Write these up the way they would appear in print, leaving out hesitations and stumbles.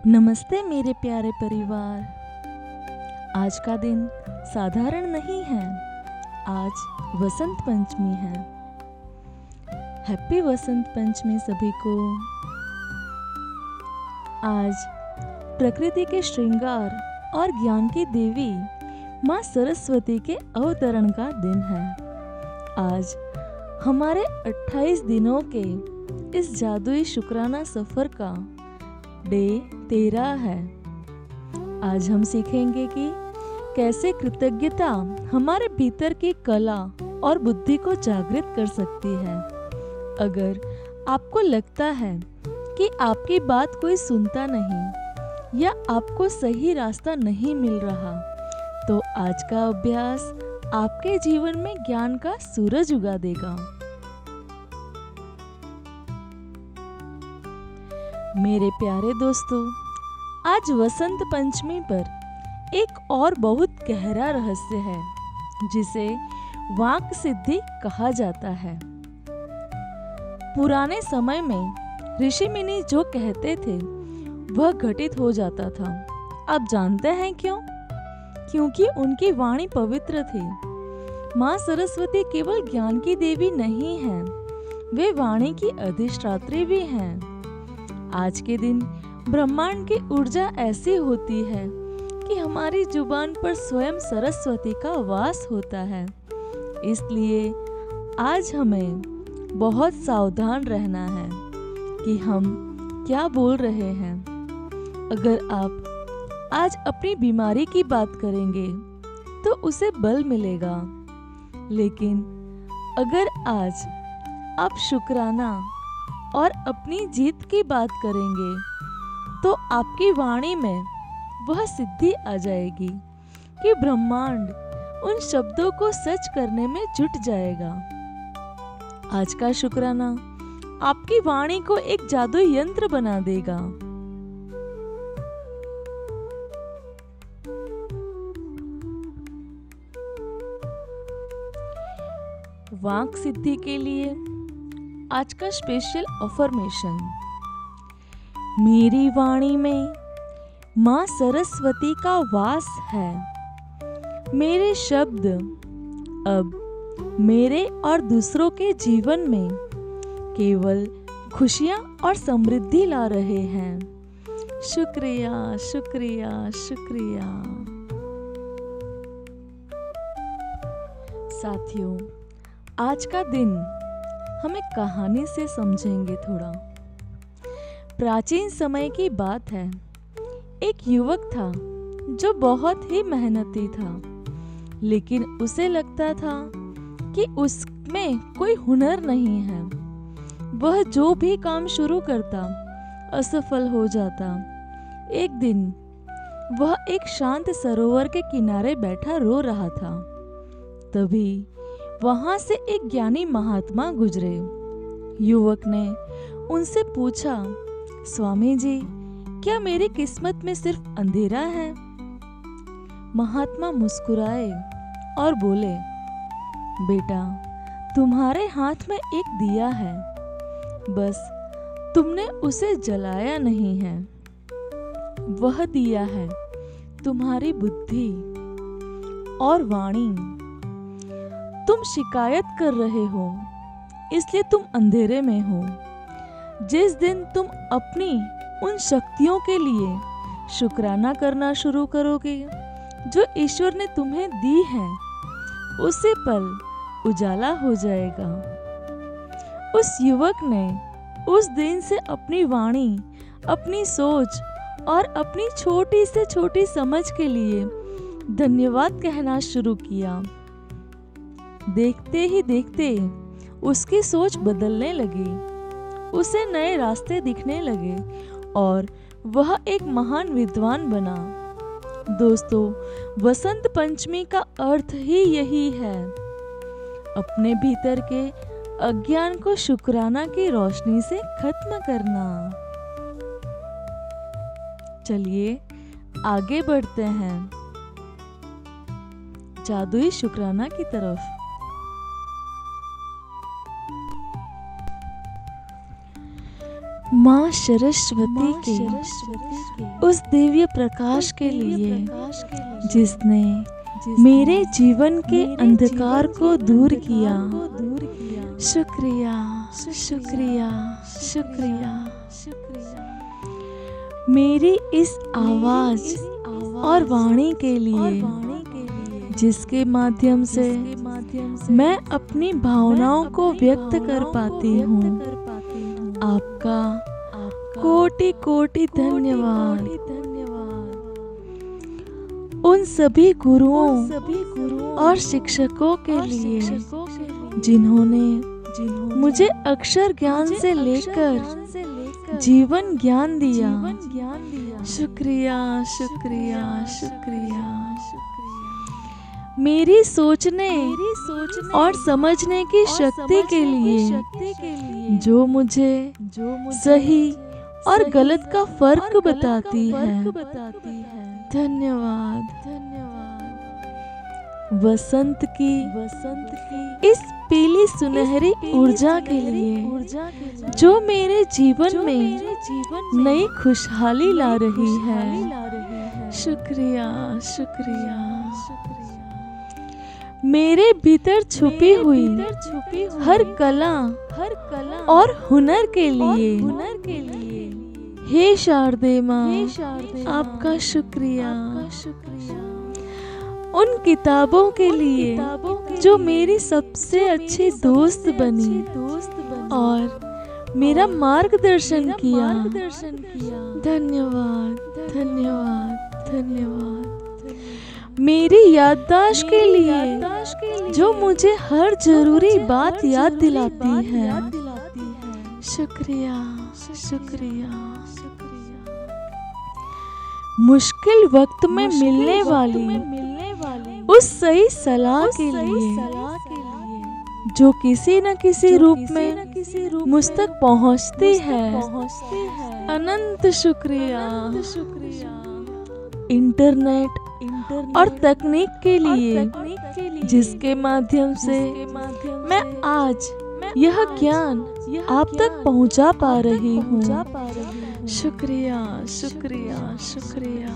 नमस्ते मेरे प्यारे परिवार। आज का दिन साधारण नहीं है। आज वसंत पंचमी है। हैप्पी वसंत पंचमी सभी को। आज प्रकृति के श्रृंगार और ज्ञान की देवी माँ सरस्वती के अवतरण का दिन है। आज हमारे 28 दिनों के इस जादुई शुक्राना सफर का डे 13 है। आज हम सीखेंगे कि कैसे कृतज्ञता हमारे भीतर की कला और बुद्धि को जागृत कर सकती है। अगर आपको लगता है कि आपकी बात कोई सुनता नहीं या आपको सही रास्ता नहीं मिल रहा, तो आज का अभ्यास आपके जीवन में ज्ञान का सूरज उगा देगा। मेरे प्यारे दोस्तों, आज वसंत पंचमी पर एक और बहुत गहरा रहस्य है जिसे वाक सिद्धि कहा जाता है। पुराने समय में ऋषि मुनि जो कहते थे वह घटित हो जाता था। आप जानते हैं क्यों? क्योंकि उनकी वाणी पवित्र थी। माँ सरस्वती केवल ज्ञान की देवी नहीं है, वे वाणी की अधिष्ठात्री भी हैं। आज के दिन ब्रह्मांड की ऊर्जा ऐसी होती है कि हमारी जुबान पर स्वयं सरस्वती का वास होता है। इसलिए आज हमें बहुत सावधान रहना है कि हम क्या बोल रहे हैं। अगर आप आज अपनी बीमारी की बात करेंगे तो उसे बल मिलेगा, लेकिन अगर आज आप शुक्राना और अपनी जीत की बात करेंगे तो आपकी वाणी में वह सिद्धि आ जाएगी कि ब्रह्मांड उन शब्दों को सच करने में जुट जाएगा। आज का शुक्राना आपकी वाणी को एक जादुई यंत्र बना देगा। वाक सिद्धि के लिए आज का स्पेशल अफर्मेशन। मेरी वाणी में माँ सरस्वती का वास है। मेरे शब्द अब मेरे और दूसरों के जीवन में केवल खुशियाँ और समृद्धि ला रहे हैं। शुक्रिया, शुक्रिया, शुक्रिया। साथियों, आज का दिन हम एक कहानी से समझेंगे थोड़ा। प्राचीन समय की बात है। एक युवक था जो बहुत ही मेहनती था, लेकिन उसे लगता था कि उसमें कोई हुनर नहीं है। वह जो भी काम शुरू करता असफल हो जाता। एक दिन वह एक शांत सरोवर के किनारे बैठा रो रहा था। तभी वहां से एक ज्ञानी महात्मा गुजरे। युवक ने उनसे पूछा, स्वामी जी, क्या मेरी किस्मत में सिर्फ अंधेरा है? महात्मा मुस्कुराए और बोले, बेटा, तुम्हारे हाथ में एक दिया है, बस तुमने उसे जलाया नहीं है। वह दिया है तुम्हारी बुद्धि और वाणी। तुम शिकायत कर रहे हो, इसलिए तुम अंधेरे में हो। जिस दिन तुम अपनी उन शक्तियों के लिए शुक्राना करना शुरू करोगे जो ईश्वर ने तुम्हें दी है, उसी पल उजाला हो जाएगा। उस युवक ने उस दिन से अपनी वाणी, अपनी सोच और अपनी छोटी से छोटी समझ के लिए धन्यवाद कहना शुरू किया। देखते ही देखते उसकी सोच बदलने लगी, उसे नए रास्ते दिखने लगे और वह एक महान विद्वान बना। दोस्तों, वसंत पंचमी का अर्थ ही यही है, अपने भीतर के अज्ञान को शुक्राना की रोशनी से खत्म करना। चलिए आगे बढ़ते हैं जादुई शुक्राना की तरफ। माँ सरस्वती के उस दिव्य प्रकाश के लिए जिसने मेरे जीवन के अंधकार को दूर किया। शुक्रिया, शुक्रिया, शुक्रिया। मेरी इस आवाज और वाणी के लिए जिसके माध्यम से मैं अपनी भावनाओं को व्यक्त कर पाती हूँ, आपका कोटि कोटि धन्यवाद। उन सभी गुरुओं और शिक्षकों के लिए जिन्होंने मुझे अक्षर ज्ञान से लेकर जीवन ज्ञान दिया। शुक्रिया, शुक्रिया, शुक्रिया। मेरी सोचने और समझने की शक्ति के लिए जो मुझे सही और गलत का फर्क बताती है। धन्यवाद, धन्यवाद। वसंत की इस पीली सुनहरी ऊर्जा के लिए जो मेरे जीवन में नई खुशहाली ला रही है। शुक्रिया, शुक्रिया। मेरे भीतर छुपी हुई हर कला और हुनर के लिए हे शारदे माँ, आपका शुक्रिया। उन किताबों के लिए जो मेरी सबसे अच्छी दोस्त बनी और मेरा मार्गदर्शन किया। धन्यवाद, धन्यवाद, धन्यवाद। मेरी याददाश्त के लिए जो मुझे हर जरूरी बात याद दिलाती है। शुक्रिया, शुक्रिया। मुश्किल वक्त में मिलने वाली उस सही सलाह के लिए जो किसी न किसी रूप में मुझ तक पहुंचती है। अनंत शुक्रिया। इंटरनेट और तकनीक के लिए जिसके माध्यम से मैं आज यह ज्ञान आप तक पहुंचा पा रही हूँ। शुक्रिया, शुक्रिया, शुक्रिया।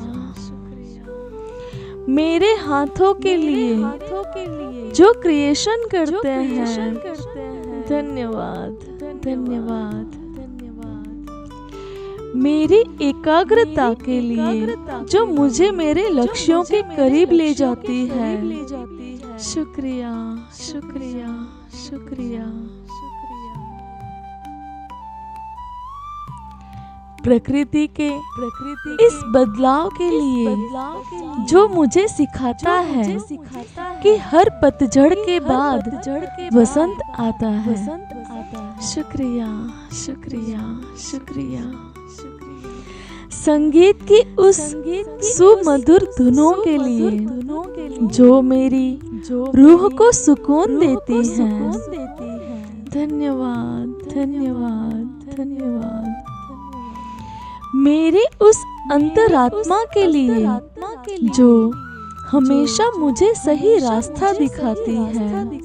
मेरे हाथों के लिए जो क्रिएशन करते हैं। धन्यवाद, धन्यवाद। मेरी एकाग्रता के लिए जो मुझे मेरे लक्ष्यों के करीब ले जाती है। शुक्रिया, शुक्रिया, शुक्रिया। प्रकृति के इस बदलाव के लिए जो मुझे सिखाता है कि हर पतझड़ के बाद वसंत आता है। शुक्रिया, शुक्रिया, शुक्रिया। संगीत की उस सुमधुर धुनों के लिए जो मेरी रूह को सुकून देती हैं। धन्यवाद, धन्यवाद, धन्यवाद। मेरी उस अंतरात्मा के लिए जो हमेशा मुझे सही रास्ता दिखाती है।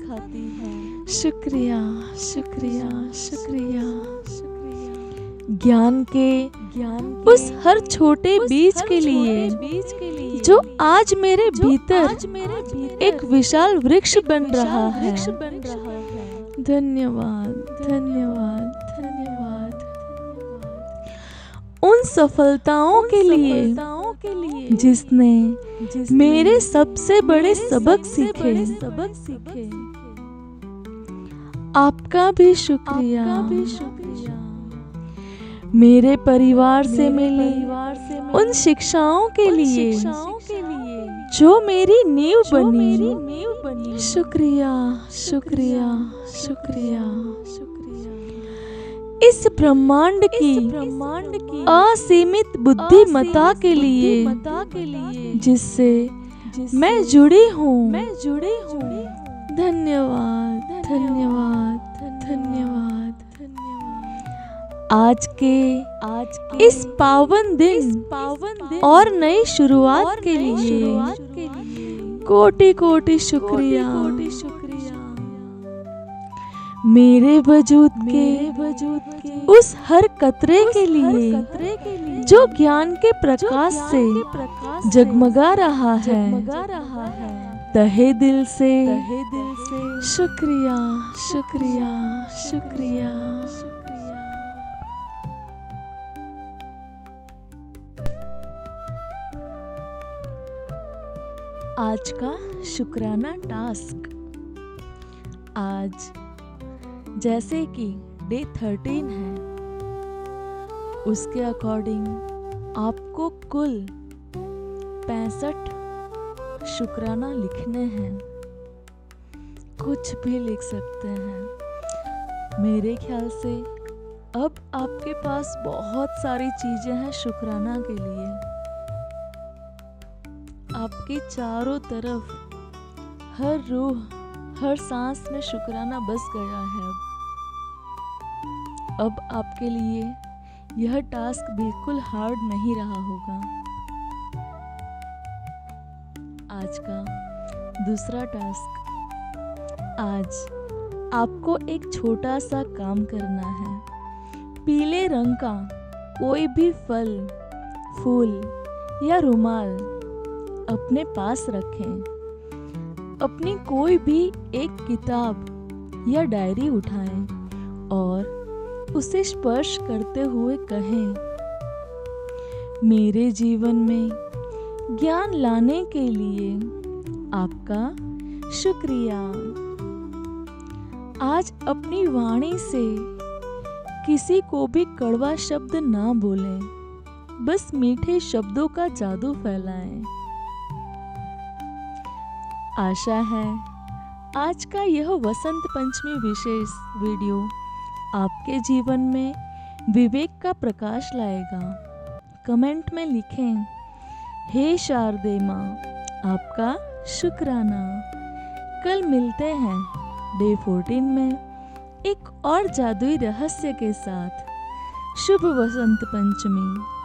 शुक्रिया, शुक्रिया, शुक्रिया। ज्ञान के उस हर छोटे बीज के लिए जो आज मेरे भीतर एक विशाल वृक्ष बन रहा है। धन्यवाद, धन्यवाद, धन्यवाद। उन सफलताओं के लिए जिसने मेरे सबसे बड़े सबक सीखे। आपका भी शुक्रिया। मेरे परिवार से मिली उन शिक्षाओं के लिए जो मेरी नींव बनी। शुक्रिया, शुक्रिया, शुक्रिया। इस ब्रह्मांड की असीमित बुद्धिमत्ता के लिए जिससे मैं जुड़ी हूँ। धन्यवाद, धन्यवाद, धन्यवाद। आज के इस पावन दिन और नई शुरुआत के लिए कोटि कोटि शुक्रिया। मेरे वजूद के उस हर कतरे के लिए जो ज्ञान के प्रकाश से जगमगा रहा है, तहे दिल से शुक्रिया शुक्रिया शुक्रिया। आज का शुक्राना टास्क। आज जैसे कि डे 13 है, उसके अकॉर्डिंग आपको कुल 65 शुक्राना लिखने हैं। कुछ भी लिख सकते हैं। मेरे ख्याल से अब आपके पास बहुत सारी चीजें हैं शुक्राना के लिए। आपके चारों तरफ हर रूह, हर सांस में शुक्राना बस गया है। अब आपके लिए यह टास्क बिल्कुल हार्ड नहीं रहा होगा। आज का दूसरा टास्क। आज आपको एक छोटा सा काम करना है। पीले रंग का कोई भी फल, फूल या रुमाल अपने पास रखें। अपनी कोई भी एक किताब या डायरी उठाएं और उसे स्पर्श करते हुए कहें, मेरे जीवन में ज्ञान लाने के लिए आपका शुक्रिया। आज अपनी वाणी से किसी को भी कड़वा शब्द ना बोलें, बस मीठे शब्दों का जादू फैलाएं। आशा है आज का यह वसंत पंचमी विशेष वीडियो आपके जीवन में विवेक का प्रकाश लाएगा। कमेंट में लिखें, हे शारदे माँ, आपका शुक्राना। कल मिलते हैं डे 14 में एक और जादुई रहस्य के साथ। शुभ वसंत पंचमी।